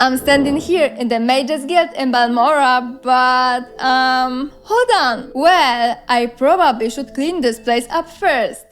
I'm standing here in the Mages Guild in Balmora, but hold on. Well, I probably should clean this place up first.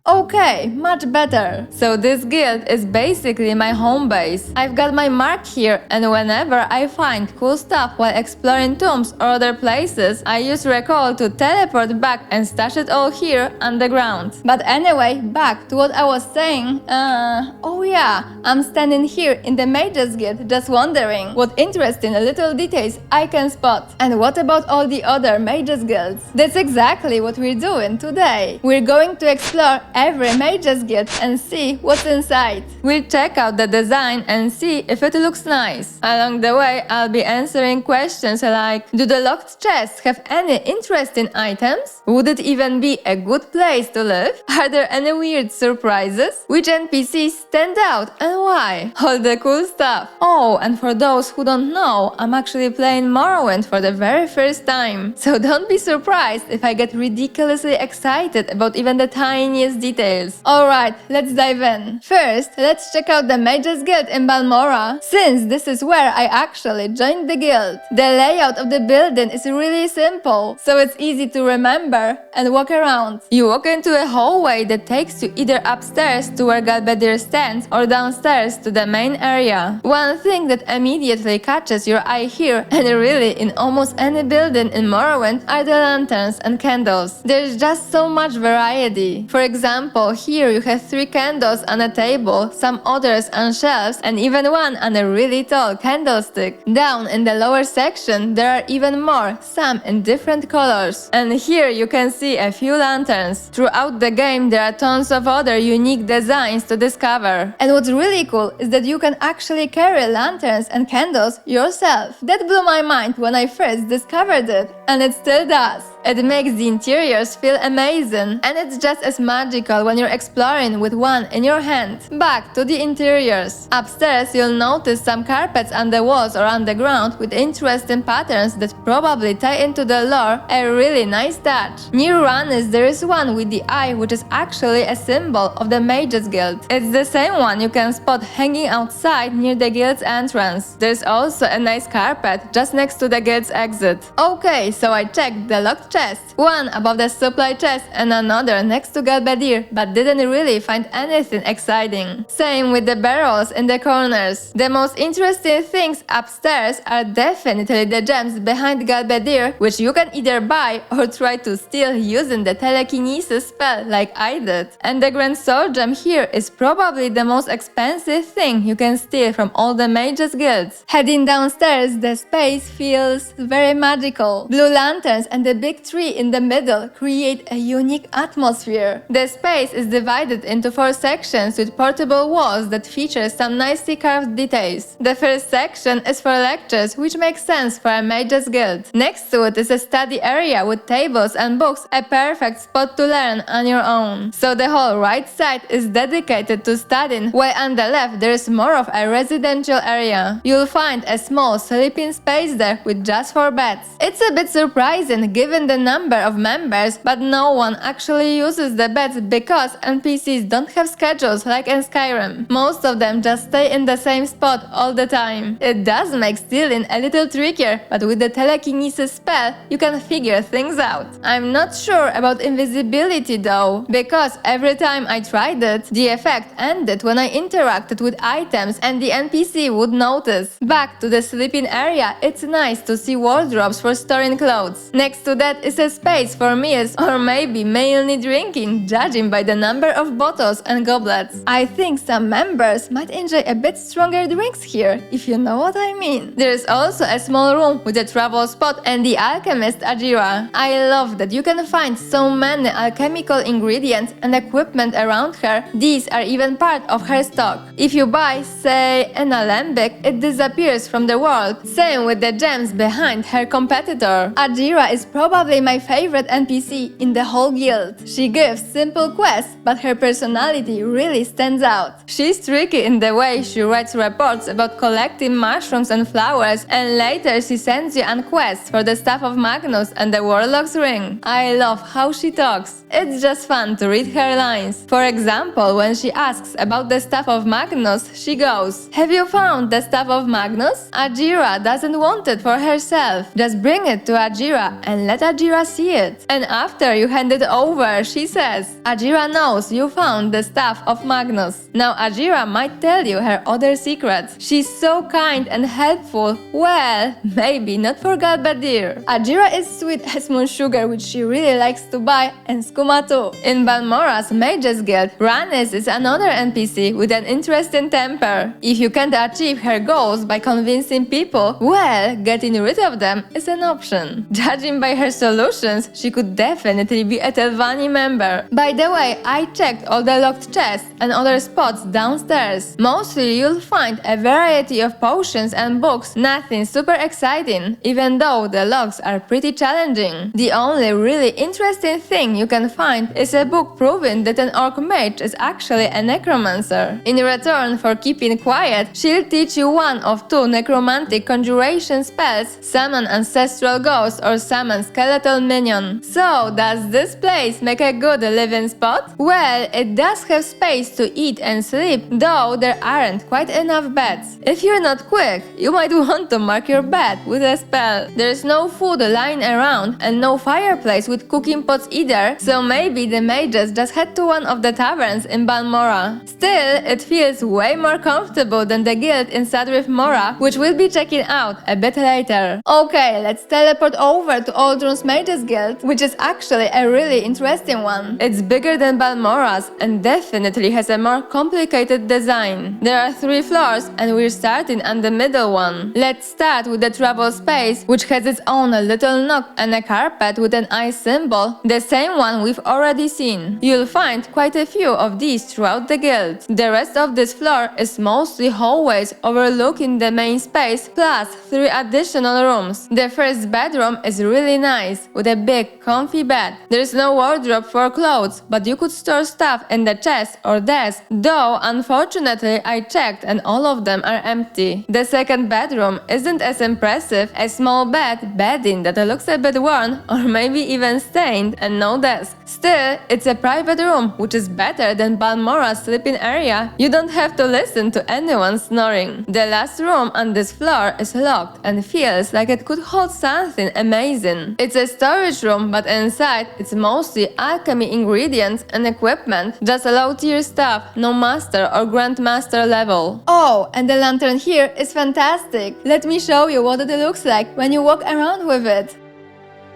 Okay, much better. So this guild is basically my home base. I've got my mark here, and whenever I find cool stuff while exploring tombs or other places, I use recall to teleport back and stash it all here underground. But anyway, back to what I was saying. Oh yeah, I'm standing here in the Mages Guild just wondering what interesting little details I can spot. And what about all the other Mages Guilds? That's exactly what we're doing today. We're going to explore every Mages Guild and see what's inside. We'll check out the design and see if it looks nice. Along the way, I'll be answering questions like, do the locked chests have any interesting items? Would it even be a good place to live? Are there any weird surprises? Which NPCs stand out and why? All the cool stuff. Oh, and for those who don't know, I'm actually playing Morrowind for the very first time. So don't be surprised if I get ridiculously excited about even the tiniest details. Alright, let's dive in. First, let's check out the Mages Guild in Balmora, since this is where I actually joined the guild. The layout of the building is really simple, so it's easy to remember and walk around. You walk into a hallway that takes you either upstairs to where Galbedir stands or downstairs to the main area. One thing that immediately catches your eye here, and really in almost any building in Morrowind, are the lanterns and candles. There's just so much variety. For example, here you have 3 candles on a table, some others on shelves, and even one on a really tall candlestick. Down in the lower section, there are even more, some in different colors. And here you can see a few lanterns. Throughout the game, there are tons of other unique designs to discover. And what's really cool is that you can actually carry lanterns and candles yourself. That blew my mind when I first discovered it, and it still does. It makes the interiors feel amazing, and it's just as magical when you're exploring with one in your hand. Back to the interiors. Upstairs, you'll notice some carpets on the walls or on the ground with interesting patterns that probably tie into the lore, a really nice touch. Near Ranis, there is one with the eye, which is actually a symbol of the Mages Guild. It's the same one you can spot hanging outside near the guild's entrance. There's also a nice carpet just next to the guild's exit. Okay, so I checked the locked chests, one above the supply chest and another next to Galbedir, but didn't really find anything exciting. Same with the barrels in the corners. The most interesting things upstairs are definitely the gems behind Galbedir, which you can either buy or try to steal using the telekinesis spell like I did. And the Grand Soul Gem here is probably the most expensive thing you can steal from all the Mages Guilds. Heading downstairs, the space feels very magical. Blue lanterns and the big tree in the middle create a unique atmosphere. The space is divided into 4 sections with portable walls that feature some nicely carved details. The first section is for lectures, which makes sense for a Mages Guild. Next to it is a study area with tables and books, a perfect spot to learn on your own. So the whole right side is dedicated to studying, while on the left there is more of a residential area. You'll find a small sleeping space there with just 4 beds. It's a bit surprising given the number of members, but no one actually uses the beds because NPCs don't have schedules like in Skyrim. Most of them just stay in the same spot all the time. It does make stealing a little trickier, but with the telekinesis spell, you can figure things out. I'm not sure about invisibility though, because every time I tried it, the effect ended when I interacted with items and the NPC would notice. Back to the sleeping area, it's nice to see wardrobes for storing clothes. Next to that is a space for meals or maybe mainly drinking, judging by the number of bottles and goblets. I think some members might enjoy a bit stronger drinks here, if you know what I mean. There is also a small room with a travel spot and the alchemist Ajira. I love that you can find so many alchemical ingredients and equipment around her. These are even part of her stock. If you buy, say, an alembic, it disappears from the world. Same with the gems behind her competitor. Ajira is probably probably my favorite NPC in the whole guild. She gives simple quests, but her personality really stands out. She's tricky in the way she writes reports about collecting mushrooms and flowers, and later she sends you on quests for the Staff of Magnus and the Warlock's Ring. I love how she talks. It's just fun to read her lines. For example, when she asks about the Staff of Magnus, she goes, "Have you found the Staff of Magnus? Ajira doesn't want it for herself. Just bring it to Ajira and let Ajira see it." And after you hand it over, she says, "Ajira knows you found the Staff of Magnus. Now Ajira might tell you her other secrets. She's so kind and helpful. Well, maybe not for Galbadir." Ajira is sweet as moon sugar, which she really likes to buy, and Skuma too. In Balmora's Mages Guild, Ranis is another NPC with an interesting temper. If you can't achieve her goals by convincing people, well, getting rid of them is an option. Judging by her solutions, she could definitely be a Telvanni member. By the way, I checked all the locked chests and other spots downstairs. Mostly you'll find a variety of potions and books, nothing super exciting, even though the locks are pretty challenging. The only really interesting thing you can find is a book proving that an orc mage is actually a necromancer. In return for keeping quiet, she'll teach you one of two necromantic conjuration spells, summon ancestral ghosts or summon skeletal minion. So, does this place make a good living spot? Well, it does have space to eat and sleep, though there aren't quite enough beds. If you're not quick, you might want to mark your bed with a spell. There's no food lying around and no fireplace with cooking pots either, so maybe the mages just head to one of the taverns in Balmora. Still, it feels way more comfortable than the guild in Sadrith Mora, which we'll be checking out a bit later. Okay, let's teleport over to Aldrun's Mages Guild, which is actually a really interesting one. It's bigger than Balmora's and definitely has a more complicated design. There are 3 floors and we're starting on the middle one. Let's start with the travel space, which has its own little nook and a carpet with an eye symbol, the same one we've already seen. You'll find quite a few of these throughout the guild. The rest of this floor is mostly hallways overlooking the main space, plus 3 additional rooms. The first bedroom is really nice, with a big, comfy bed. There's no wardrobe for clothes, but you could store stuff in the chest or desk, though unfortunately I checked and all of them are empty. The second bedroom isn't as impressive, a small bedding that looks a bit worn or maybe even stained, and no desk. Still, it's a private room, which is better than Balmora's sleeping area. You don't have to listen to anyone snoring. The last room on this floor is locked and feels like it could hold something amazing. It's a storage room, but inside it's mostly alchemy ingredients and equipment, just low-tier stuff, no master or grandmaster level. Oh, and the lantern here is fantastic. Let me show you what it looks like when you walk around with it.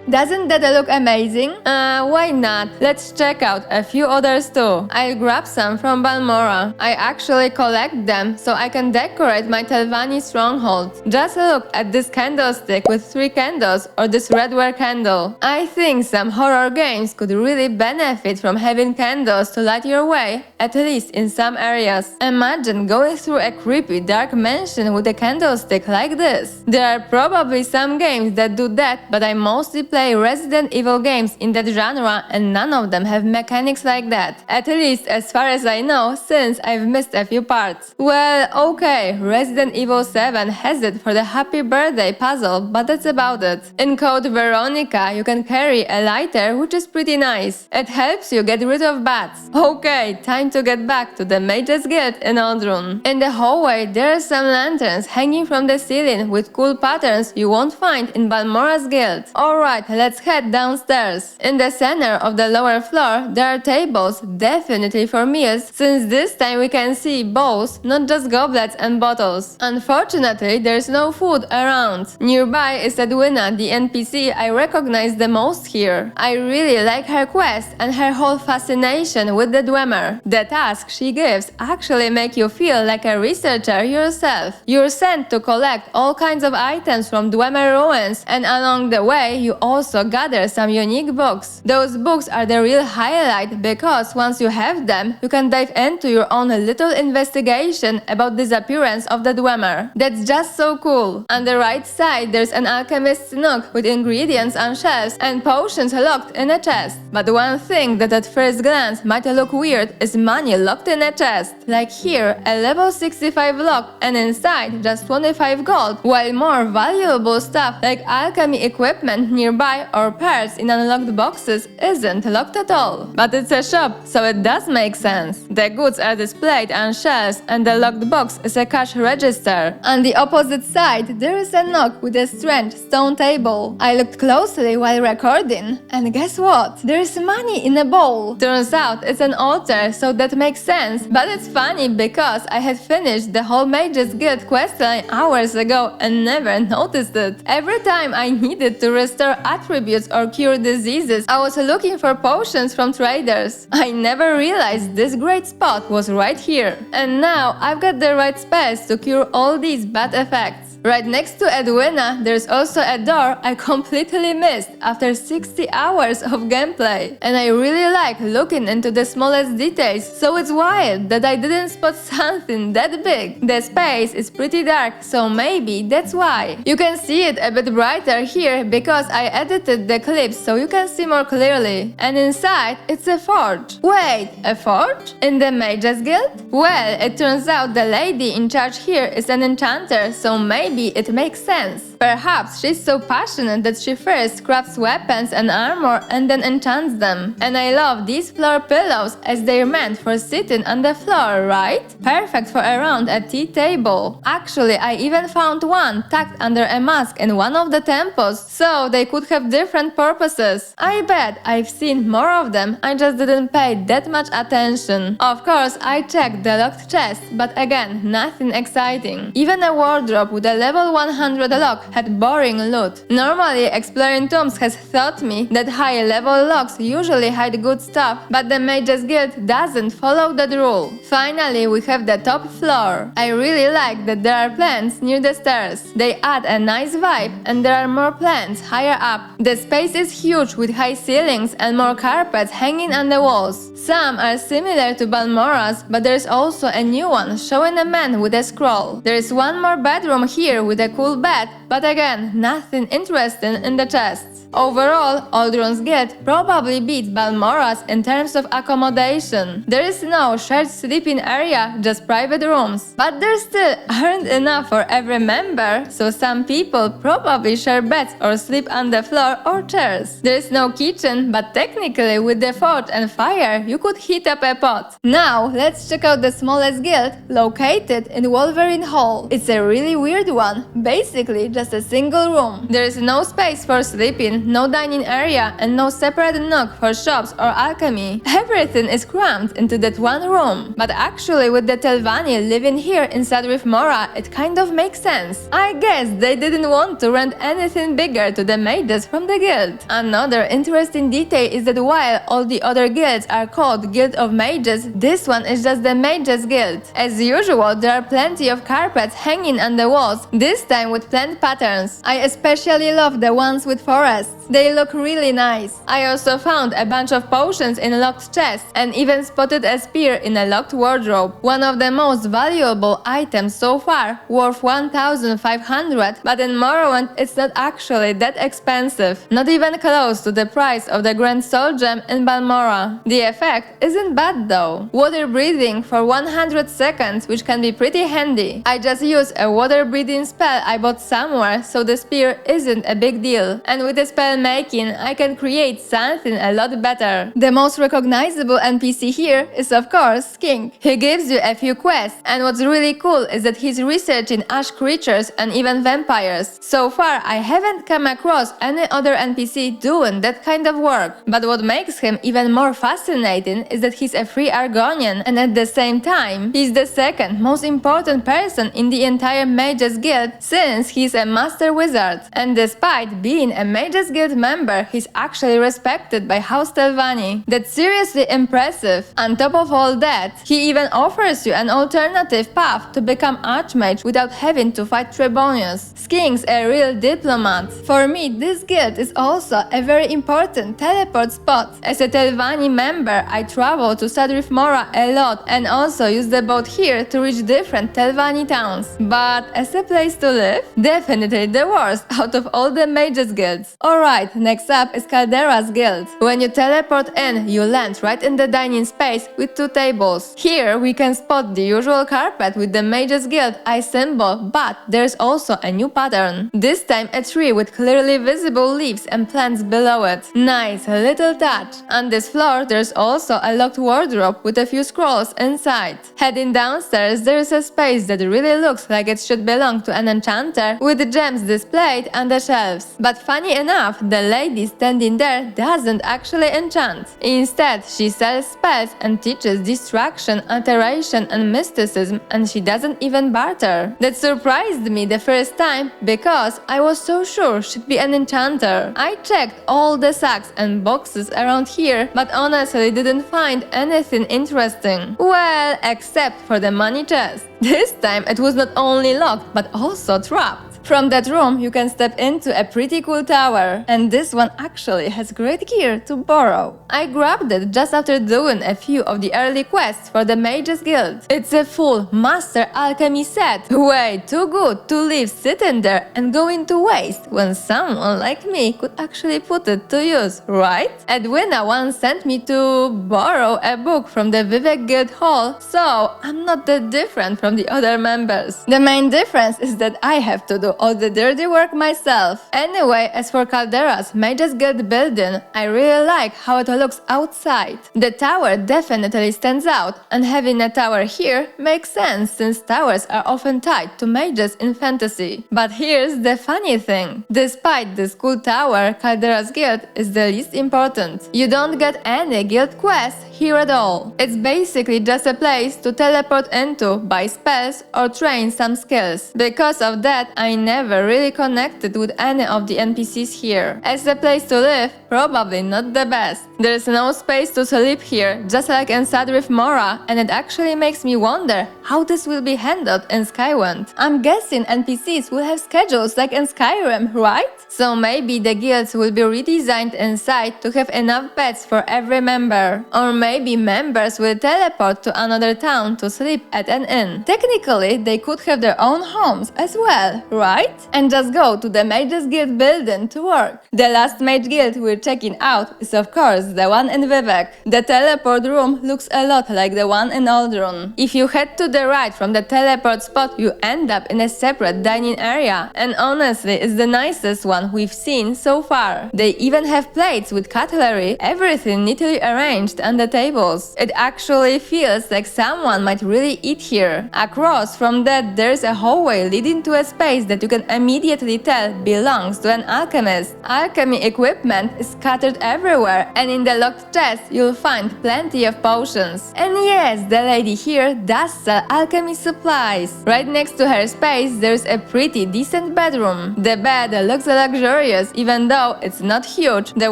Doesn't that look amazing? Why not? Let's check out a few others too. I'll grab some from Balmora. I actually collect them so I can decorate my Telvanni stronghold. Just look at this candlestick with 3 candles or this redware candle. I think some horror games could really benefit from having candles to light your way, at least in some areas. Imagine going through a creepy dark mansion with a candlestick like this. There are probably some games that do that, but I mostly play Resident Evil games in that genre and none of them have mechanics like that. At least as far as I know, since I've missed a few parts. Well, okay, Resident Evil 7 has it for the happy birthday puzzle, but that's about it. In Code Veronica, you can carry a lighter, which is pretty nice. It helps you get rid of bats. Okay, time to get back to the Mages Guild in Aldrun. In the hallway, there are some lanterns hanging from the ceiling with cool patterns you won't find in Balmora's guild. Alright, let's head downstairs. In the center of the lower floor, there are tables, definitely for meals, since this time we can see bowls, not just goblets and bottles. Unfortunately, there's no food around. Nearby is Edwina, the NPC I recognize the most here. I really like her quest and her whole fascination with the Dwemer. The tasks she gives actually make you feel like a researcher yourself. You're sent to collect all kinds of items from Dwemer ruins, and along the way you also gather some unique books. Those books are the real highlight because once you have them, you can dive into your own little investigation about disappearance of the Dwemer. That's just so cool. On the right side, there's an alchemist's nook with ingredients on shelves and potions locked in a chest. But one thing that at first glance might look weird is money locked in a chest. Like here, a level 65 lock and inside just 25 gold, while more valuable stuff like alchemy equipment nearby or parts in unlocked boxes isn't locked at all. But it's a shop, so it does make sense. The goods are displayed on shelves and the locked box is a cash register. On the opposite side, there is a nook with a strange stone table. I looked closely while recording, and guess what? There's money in a bowl. Turns out it's an altar, so that makes sense, but it's funny because I had finished the whole Mages Guild questline hours ago and never noticed it. Every time I needed to restore attributes or cure diseases, I was looking for potions from traders. I never realized this great spot was right here. And now I've got the right spells to cure all these bad effects. Right next to Edwina, there's also a door I completely missed after 60 hours of gameplay. And I really like looking into the smallest details, so it's wild that I didn't spot something that big. The space is pretty dark, so maybe that's why. You can see it a bit brighter here because I edited the clips so you can see more clearly. And inside, it's a forge. Wait, a forge? In the Mages Guild? Well, it turns out the lady in charge here is an enchanter, so maybe it makes sense. Perhaps she's so passionate that she first crafts weapons and armor and then enchants them. And I love these floor pillows as they're meant for sitting on the floor, right? Perfect for around a tea table. Actually, I even found one tucked under a mask in one of the temples, so they could have different purposes. I bet I've seen more of them, I just didn't pay that much attention. Of course, I checked the locked chest, but again, nothing exciting. Even a wardrobe with a level 100 lock had boring loot. Normally, exploring tombs has taught me that high-level locks usually hide good stuff, but the Mages Guild doesn't follow that rule. Finally, we have the top floor. I really like that there are plants near the stairs. They add a nice vibe, and there are more plants higher up. The space is huge with high ceilings and more carpets hanging on the walls. Some are similar to Balmora's, but there's also a new one showing a man with a scroll. There is one more bedroom here with a cool bed, but again, nothing interesting in the chests. Overall, Aldron's Guild probably beats Balmora's in terms of accommodation. There is no shared sleeping area, just private rooms. But there still aren't enough for every member, so some people probably share beds or sleep on the floor or chairs. There is no kitchen, but technically with the forge and fire, you could heat up a pot. Now, let's check out the smallest guild, located in Wolverine Hall. It's a really weird one, basically just a single room. There is no space for sleeping, no dining area, and no separate nook for shops or alchemy. Everything is crammed into that one room. But actually, with the Telvanni living here inside with Mora, it kind of makes sense. I guess they didn't want to rent anything bigger to the mages from the guild. Another interesting detail is that while all the other guilds are called Guild of Mages, this one is just the Mages Guild. As usual, there are plenty of carpets hanging on the walls, this time with plant patterns. I especially love the ones with forests. They look really nice. I also found a bunch of potions in locked chests and even spotted a spear in a locked wardrobe. One of the most valuable items so far, worth 1,500, but in Morrowind it's not actually that expensive. Not even close to the price of the Grand Soul Gem in Balmora. The effect isn't bad though. Water breathing for 100 seconds, which can be pretty handy. I just used a water breathing spell I bought somewhere, so the spear isn't a big deal. And with the spell making, I can create something a lot better. The most recognizable NPC here is of course Skink. He gives you a few quests, and what's really cool is that he's researching ash creatures and even vampires. So far, I haven't come across any other NPC doing that kind of work. But what makes him even more fascinating is that he's a free Argonian, and at the same time, he's the second most important person in the entire Mages Guild, since he's a a master wizard, and despite being a Mages Guild member, he's actually respected by House Telvanni. That's seriously impressive. On top of all that, he even offers you an alternative path to become Archmage without having to fight Trebonius. Sking's a real diplomat. For me, this guild is also a very important teleport spot. As a Telvanni member, I travel to Sadrith Mora a lot and also use the boat here to reach different Telvanni towns. But as a place to live, definitely the worst out of all the Mages guilds. Alright, next up is Caldera's guild. When you teleport in, you land right in the dining space with 2 tables. Here we can spot the usual carpet with the Mages guild eye symbol, but there's also a new pattern. This time a tree with clearly visible leaves and plants below it. Nice little touch. On this floor there's also a locked wardrobe with a few scrolls inside. Heading downstairs there is a space that really looks like it should belong to an enchanter with gems displayed on the shelves. But funny enough, the lady standing there doesn't actually enchant. Instead, she sells spells and teaches distraction, alteration and mysticism, and she doesn't even barter. That surprised me the first time because I was so sure she'd be an enchanter. I checked all the sacks and boxes around here, but honestly didn't find anything interesting. Well, except for the money chest. This time it was not only locked but also trapped. From that room, you can step into a pretty cool tower, and this one actually has great gear to borrow. I grabbed it just after doing a few of the early quests for the Mages Guild. It's a full Master Alchemy set, way too good to leave sitting there and going to waste when someone like me could actually put it to use, right? Edwina once sent me to borrow a book from the Vivek Guild Hall, so I'm not that different from the other members. The main difference is that I have to do all the dirty work myself. Anyway, as for Caldera's Mages Guild building, I really like how it looks outside. The tower definitely stands out, and having a tower here makes sense since towers are often tied to mages in fantasy. But here's the funny thing. Despite this cool tower, Caldera's Guild is the least important. You don't get any guild quests here at all. It's basically just a place to teleport into, buy spells, or train some skills. Because of that, I never really connected with any of the NPCs here. As a place to live, probably not the best. There's no space to sleep here, just like in Sadrith Mora, and it actually makes me wonder how this will be handled in Skywind. I'm guessing NPCs will have schedules like in Skyrim, right? So maybe the guilds will be redesigned inside to have enough beds for every member. Or maybe members will teleport to another town to sleep at an inn. Technically, they could have their own homes as well, right? And just go to the Mages Guild building to work. The last Mage Guild we're checking out is of course the one in Vivek. The teleport room looks a lot like the one in Aldrun. If you head to the right from the teleport spot, you end up in a separate dining area, and honestly it's the nicest one we've seen so far. They even have plates with cutlery, everything neatly arranged on the tables. It actually feels like someone might really eat here. Across from that there's a hallway leading to a space that you can immediately tell belongs to an alchemist. Alchemy equipment is scattered everywhere, and in the locked chest you'll find plenty of potions. And yes, the lady here does sell alchemy supplies. Right next to her space there's a pretty decent bedroom. The bed looks luxurious even though it's not huge. The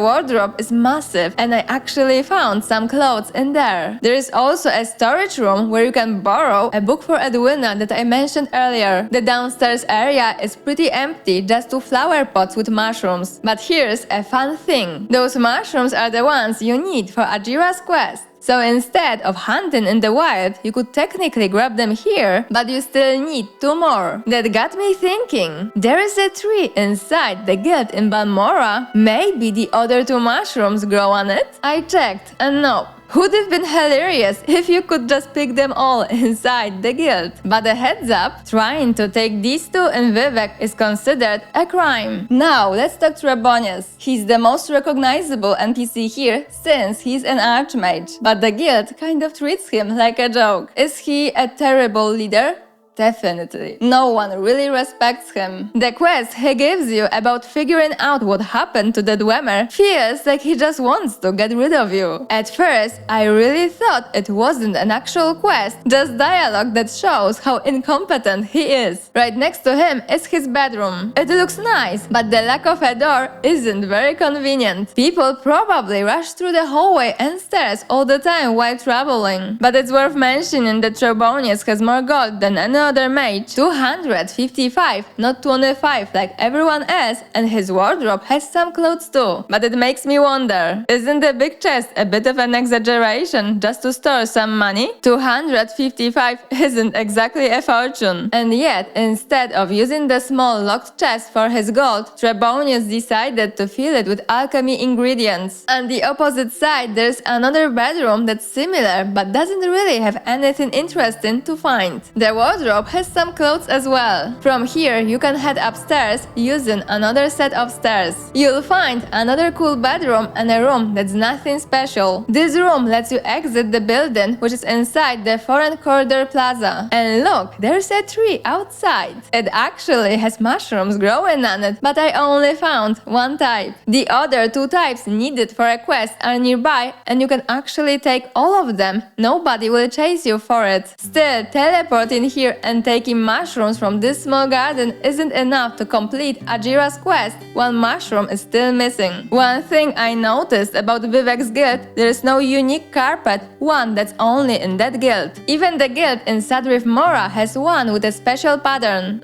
wardrobe is massive, and I actually found some clothes in there. There is also a storage room where you can borrow a book for Edwina that I mentioned earlier. The downstairs area is pretty empty, just 2 flower pots with mushrooms. But here's a fun thing. Those mushrooms are the ones you need for Ajira's quest. So instead of hunting in the wild, you could technically grab them here, but you still need 2 more. That got me thinking. There is a tree inside the guild in Balmora. Maybe the other 2 mushrooms grow on it? I checked, and no. Would have been hilarious if you could just pick them all inside the guild. But a heads up, trying to take these 2 in Vivek is considered a crime. Now let's talk Trebonius. He's the most recognizable NPC here since he's an archmage, but the guild kind of treats him like a joke. Is he a terrible leader? definitely. No one really respects him. The quest he gives you about figuring out what happened to the Dwemer feels like he just wants to get rid of you. At first, I really thought it wasn't an actual quest, just dialogue that shows how incompetent he is. Right next to him is his bedroom. It looks nice, but the lack of a door isn't very convenient. People probably rush through the hallway and stairs all the time while traveling. But it's worth mentioning that Trebonius has more gold than any other mage, 255, not 25 like everyone else, and his wardrobe has some clothes too. But it makes me wonder, isn't the big chest a bit of an exaggeration just to store some money? 255 isn't exactly a fortune. And yet, instead of using the small locked chest for his gold, Trebonius decided to fill it with alchemy ingredients. On the opposite side, there's another bedroom that's similar but doesn't really have anything interesting to find. The wardrobe has some clothes as well. From here, you can head upstairs using another set of stairs. You'll find another cool bedroom and a room that's nothing special. This room lets you exit the building, which is inside the Foreign Corridor Plaza. And look, there's a tree outside. It actually has mushrooms growing on it, but I only found one type. The other two types needed for a quest are nearby, and you can actually take all of them. Nobody will chase you for it. Still, teleporting here and taking mushrooms from this small garden isn't enough to complete Ajira's quest. One mushroom is still missing. One thing I noticed about Vivek's guild, there's no unique carpet, one that's only in that guild. Even the guild in Sadrif Mora has one with a special pattern.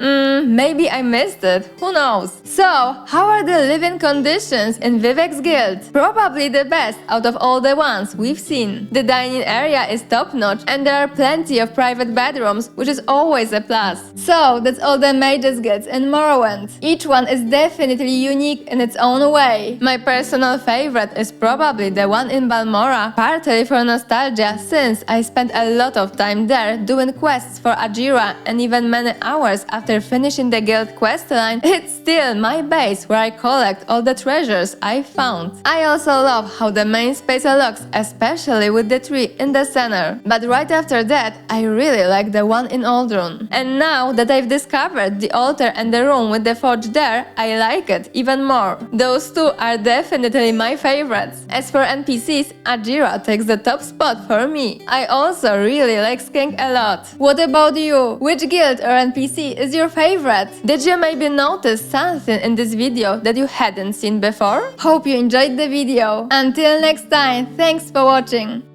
Maybe I missed it, who knows? So, how are the living conditions in Vivek's guild? Probably the best out of all the ones we've seen. The dining area is top-notch and there are plenty of private bedrooms, which is always a plus. So, that's all the mages guilds in Morrowind. Each one is definitely unique in its own way. My personal favorite is probably the one in Balmora, partly for nostalgia since I spent a lot of time there doing quests for Ajira, and even many hours after finishing the guild questline, it's still my base where I collect all the treasures I found. I also love how the main space looks, especially with the tree in the center. But right after that, I really like the one in Aldrun. And now that I've discovered the altar and the room with the forge there, I like it even more. Those two are definitely my favorites. As for NPCs, Ajira takes the top spot for me. I also really like Skank a lot. What about you? Which guild or NPC is your favorite? Did you maybe notice something in this video that you hadn't seen before? Hope you enjoyed the video. Until next time, thanks for watching.